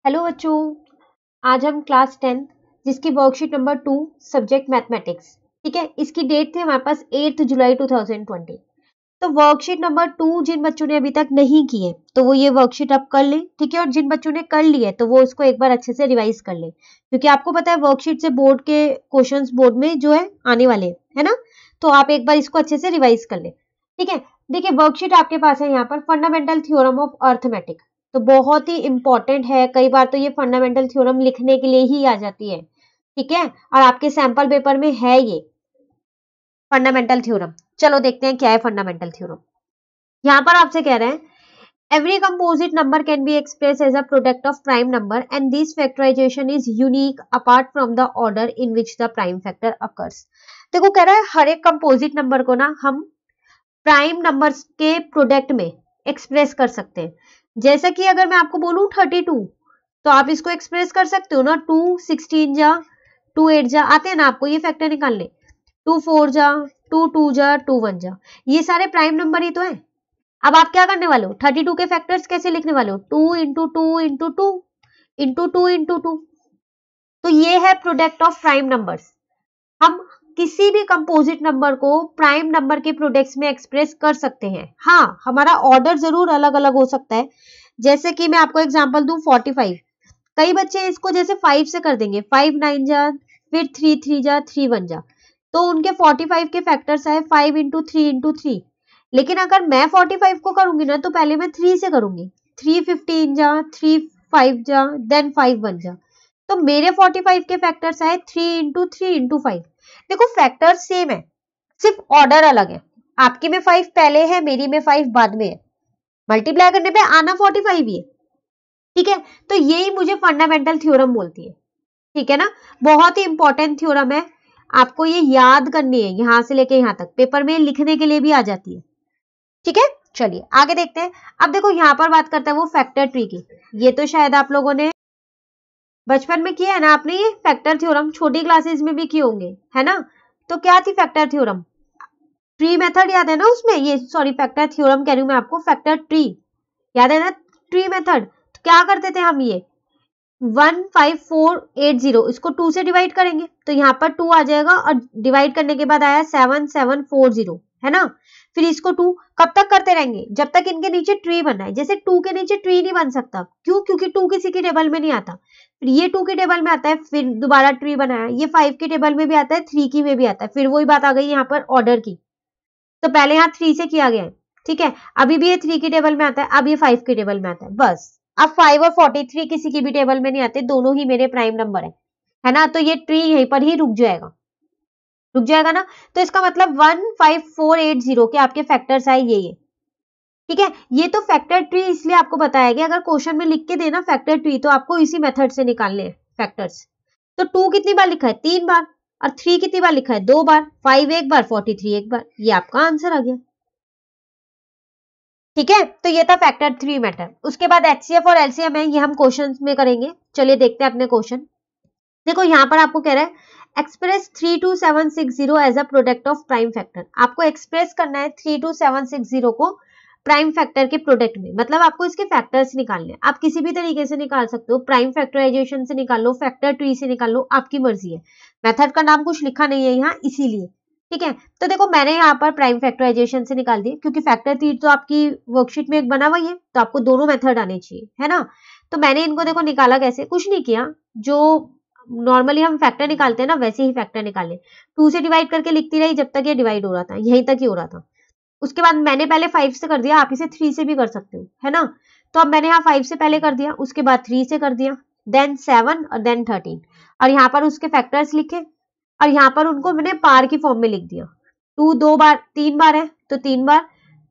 Hello बच्चों, आज हम क्लास 10 जिसकी वर्कशीट नंबर 2 सब्जेक्ट मैथमेटिक्स, ठीक है, इसकी डेट थी हमारे पास 8 जुलाई 2020। तो वर्कशीट नंबर 2 जिन बच्चों ने अभी तक नहीं की है तो वो ये वर्कशीट अब कर लें, ठीक है। और जिन बच्चों ने कर ली है तो वो इसको एक बार अच्छे से रिवाइज कर लें, क्योंकि आपको पता है वर्कशीट से बोर्ड के क्वेश्चंस बोर्ड में जो है आने वाले हैं, है ना। तो आप एक बार इसको अच्छे से रिवाइज कर लें, ठीक है। देखिए वर्कशीट आपके पास है यहाँ पर फंडामेंटल थ्योरम ऑफ अर्थमेटिक। तो बहुत ही इंपॉर्टेंट है, कई बार तो ये फंडामेंटल थ्योरम लिखने के लिए ही आ जाती है, ठीक है। और आपके सैंपल पेपर में है ये फंडामेंटल थ्योरम। चलो देखते हैं क्या है फंडामेंटल थ्योरम। यहाँ पर आपसे कह रहे हैं every composite number can be express as a product of prime number and this factorisation is unique apart from the order in which the prime factor occurs. देखो कह रहा है हर एक कंपोजिट नंबर को ना हम प्राइम नंबर्स के product में एक्सप्रेस कर सकते हैं। जैसे कि अगर मैं आपको बोलूं 32, तो आप इसको एक्सप्रेस कर सकते हो ना, 2 16 जा 2 8 जा आते हैं ना, आपको ये फैक्टर निकालने, 2 4 जा 2 2 जा 2 1 जा, ये सारे प्राइम नंबर ही तो है। अब आप क्या करने वाले हो, 32 के फैक्टर्स कैसे लिखने वाले हो, 2 इंटू 2 इंटू 2 इंटू 2 इंटू 2। तो ये है प्रोडक्ट ऑफ प्राइम नंबर्स। हम किसी भी कंपोजिट नंबर को प्राइम नंबर के प्रोडक्ट्स में एक्सप्रेस कर सकते हैं। हाँ, हमारा ऑर्डर जरूर अलग अलग हो सकता है। जैसे कि मैं आपको एग्जांपल दूं 45, कई बच्चे इसको जैसे 5 से कर देंगे, 5 9 जा, फिर 3 3 जा 3 1 जा, तो उनके 45 के फैक्टर्स आए 5 इंटू 3 इंटू 3। लेकिन अगर मैं 45 को करूंगी ना तो पहले मैं 3 से करूंगी, 3 15 जा 3 5 जा देन 5 1 जा, तो मेरे 45 के फैक्टर्स आए 3 इंटू 3 इंटू 5। देखो फैक्टर सेम है, सिर्फ ऑर्डर अलग है। आपकी में 5 पहले है, मेरी में 5 बाद में है। मल्टीप्लाई करने पे आना 45 ही है, ठीक है। तो यही मुझे फंडामेंटल थ्योरम बोलती है, ठीक है ना। बहुत ही इंपॉर्टेंट थ्योरम है, आपको ये याद करनी है, यहां से लेके यहां तक पेपर में लिखने के लिए भी आ जाती है, ठीक है। चलिए आगे देखते हैं। अब देखो यहाँ पर बात करते हैं वो फैक्टर ट्री की। ये तो शायद आप लोगों ने बचपन में किया है ना, आपने ये फैक्टर थ्योरम छोटी क्लासेस में भी किए होंगे, है ना। तो क्या थी फैक्टर थ्योरम, ट्री मेथड याद है ना उसमें, ये सॉरी फैक्टर थ्योरम कह रही हूं मैं आपको, फैक्टर ट्री याद है ना, ट्री मेथड। तो क्या करते थे हम, ये 15480 इसको 2 से डिवाइड करेंगे तो यहाँ पर 2 आ जाएगा, और डिवाइड करने के बाद आया 7740, है ना। फिर इसको 2 कब तक करते रहेंगे, जब तक इनके नीचे ट्री बना है। जैसे 2 के नीचे ट्री नहीं बन सकता, क्यों, क्योंकि 2 किसी की टेबल में नहीं आता। फिर ये 2 की टेबल में आता है, फिर दोबारा ट्री बनाया, ये 5 की टेबल में भी आता है, 3 की में भी आता है। फिर वही बात आ गई यहाँ पर ऑर्डर की, तो पहले यहाँ 3 से किया गया है, ठीक है। अभी भी ये 3 की टेबल में आता है, अब ये 5 की टेबल में आता है, बस। अब 5 और 43 किसी की भी टेबल में नहीं आते, दोनों ही मेरे प्राइम नंबर है ना। तो ये ट्री यहीं पर ही रुक जाएगा ना। तो इसका मतलब 15480 के आपके फैक्टर्स आए ये, ठीक है। ये तो फैक्टर ट्री इसलिए आपको बताया गया, अगर क्वेश्चन में लिख के देना फैक्टर ट्री तो आपको इसी मेथड से निकालने हैं फैक्टर्स। तो 2 कितनी बार लिखा है, 3 बार, और 3 कितनी बार लिखा है, 2 बार, 5 एक बार, 43 एक बार, ये आपका आंसर आ गया, ठीक है। तो ये था फैक्टर थ्री मेथड। उसके बाद एचसीएफ और एलसीएम है, ये हम क्वेश्चन में करेंगे। चलिए देखते हैं अपने क्वेश्चन। देखो यहाँ पर आपको कह रहा है express 32760 as a product of prime factor. आपको एक्सप्रेस करना है 32760 को प्राइम फैक्टर के प्रोडक्ट में, मतलब आपको इसके फैक्टर्स निकालने हैं। आप किसी भी तरीके से निकाल सकते हो, प्राइम फैक्टराइजेशन से निकाल लो, फैक्टर ट्री से निकाल लो, आपकी मर्जी है। मेथड का नाम कुछ लिखा नहीं है यहाँ इसीलिए, ठीक है। तो देखो मैंने यहाँ पर प्राइम फैक्टराइजेशन से निकाल दिए, क्योंकि फैक्टर ट्री तो आपकी वर्कशीट में एक बना हुआ ही है, तो आपको दोनों मेथड आने चाहिए, है ना। तो मैंने इनको देखो निकाला कैसे, कुछ नहीं किया, जो नॉर्मली हम फैक्टर निकालते हैं ना वैसे ही फैक्टर निकाले। 2 से डिवाइड करके लिखती रही जब तक ये डिवाइड हो रहा था, यहीं तक ही हो रहा था। उसके बाद मैंने पहले 5 से कर दिया, आप इसे 3 से भी कर सकते हो, है ना। तो अब मैंने यहाँ 5 से पहले कर दिया, उसके बाद 3 से कर दिया, देन 7 और देन 13, और यहाँ पर उसके फैक्टर्स लिखे, और यहाँ पर उनको मैंने पार की फॉर्म में लिख दिया। 2 2 बार 3 बार है तो 3 बार,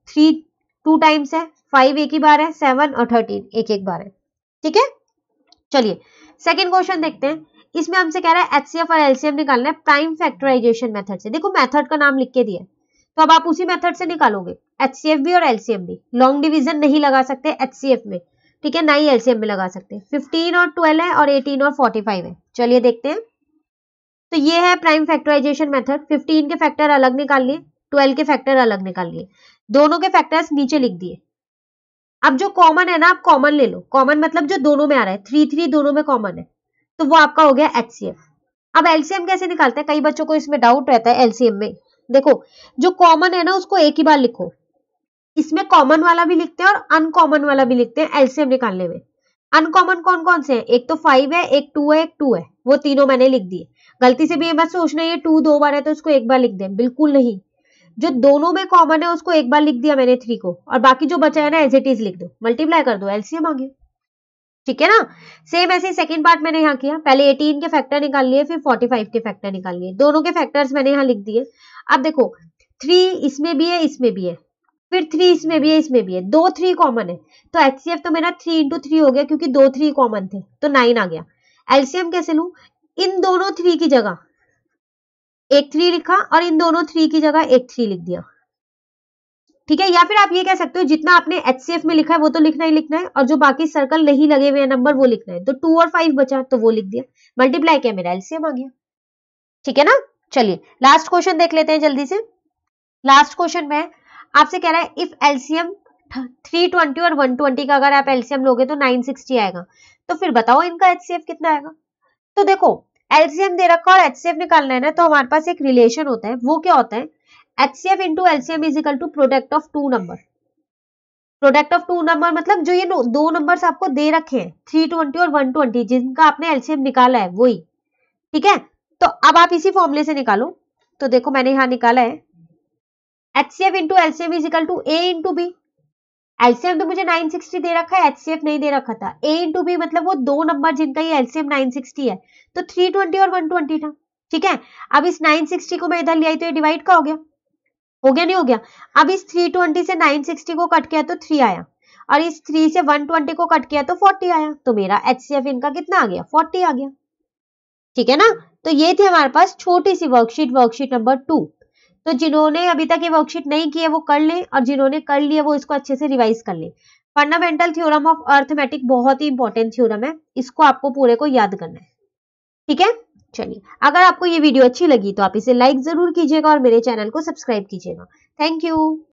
3 2 टाइम्स है, 5 एक ही बार है, 7 और 13 एक एक बार है, ठीक है। चलिए सेकेंड क्वेश्चन देखते हैं। इसमें हमसे कह रहा है एचसीएफ और एलसीएम निकालना है प्राइम फैक्टराइजेशन मेथड से। देखो मेथड का नाम लिख के दिया है, तो अब आप उसी मेथड से निकालोगे, एचसीएफ भी और एलसीएम भी। लॉन्ग डिवीजन नहीं लगा सकते एचसीएफ में, ठीक है, ना ही एलसीएम में लगा सकते। 15 और 12 है और 18 और 45 है। चलिए देखते हैं। तो ये है प्राइम फैक्टराइजेशन मेथड। 15 के फैक्टर अलग निकाल लिए, 12 के फैक्टर अलग निकाल लिए, दोनों के फैक्टर्स नीचे लिख दिए। अब जो कॉमन है ना, आप कॉमन ले लो, कॉमन मतलब जो दोनों में आ रहा है, 3 दोनों में कॉमन है, तो वो आपका हो गया HCF। अब एलसीएम कैसे निकालते हैं, कई बच्चों को इसमें डाउट रहता है एलसीएम में। देखो, जो कॉमन है ना उसको एक ही बार लिखो, इसमें कॉमन वाला भी लिखते हैं और अनकॉमन वाला भी लिखते हैं एलसीएम निकालने में। अनकॉमन कौन कौन से हैं, एक तो 5 है, एक 2 है, एक 2 है, वो तीनों मैंने लिख दिए। गलती से भी ये मत सोचना ये 2 2 बार है तो उसको एक बार लिख दें, बिल्कुल नहीं। जो दोनों में कॉमन है उसको एक बार लिख दिया मैंने 3 को, और बाकी जो बचा है ना एज इट इज लिख दो, मल्टीप्लाई कर दो, एलसीएम आ गया। ठीक है ना। सेम ऐसे सेकंड पार्ट मैंने यहाँ किया, पहले 18 के फैक्टर निकाल लिए, फिर 45 के फैक्टर निकाल लिए, दोनों के फैक्टर्स मैंने यहाँ लिख दिए। अब देखो 3 इसमें भी है, इसमें भी है, फिर 3 इसमें भी है, इसमें भी है, 2 3 कॉमन है, तो HCF तो मेरा 3 इंटू 3 हो गया, क्योंकि 2 3 कॉमन थे तो 9 आ गया। एलसीएम कैसे लूं, इन दोनों 3 की जगह एक 3 लिखा और इन दोनों 3 की जगह एक 3 लिख दिया। ठीक है, या फिर आप ये कह सकते हो जितना आपने HCF में लिखा है वो तो लिखना ही लिखना है, और जो बाकी सर्कल नहीं लगे हुए नंबर वो लिखना है, तो 2 और 5 बचा तो वो लिख दिया, मल्टीप्लाई किया, मेरा एलसीएम आ गया। ठीक है ना। चलिए लास्ट क्वेश्चन देख लेते हैं जल्दी से। लास्ट क्वेश्चन में आपसे कह रहा है इफ एलसीएम 320 और 120 का अगर आप एलसीएम लोगे तो 960 आएगा, तो फिर बताओ इनका HCF कितना आएगा। तो देखो एलसीएम दे रखा और HCF निकालना है ना, तो हमारे पास एक रिलेशन होता है, वो क्या होता है, HCF into LCM is equal to product of two number. Product of two number मतलब जो ये दो नंबर्स आपको दे रखे हैं 320 और 120, जिनका आपने एलसीएम निकाला है वही। ठीक है, तो अब आप इसी फॉर्मूले से निकालो। तो देखो मैंने यहाँ निकाला है HCF into LCM is equal to A into B. LCM तो मुझे 960 दे रखा है, HCF नहीं दे रखा था। A इंटू बी मतलब वो दो नंबर जिनका ये एलसीएम 960 है, तो 320 और 120 था। ठीक है, अब इस 960 को मैं इधर ले आई तो ये डिवाइड का हो गया, नहीं हो गया। अब इस 320 से 960 को कट किया तो 3 आया, और इस 3 से 120 को कट किया तो 40 आया, तो मेरा HCF इनका कितना आ गया, 40 आ गया। ठीक है ना। तो ये थी हमारे पास छोटी सी वर्कशीट नंबर 2। तो जिन्होंने अभी तक ये वर्कशीट नहीं की है वो कर लें, और जिन्होंने कर लिया वो इसको अच्छे से रिवाइज कर लें। फंडामेंटल थ्योरम ऑफ अर्थमेटिक बहुत ही इंपॉर्टेंट थ्योरम है, इसको आपको पूरे को याद करना है। ठीक है, चलिए अगर आपको ये वीडियो अच्छी लगी तो आप इसे लाइक जरूर कीजिएगा और मेरे चैनल को सब्सक्राइब कीजिएगा। Thank you.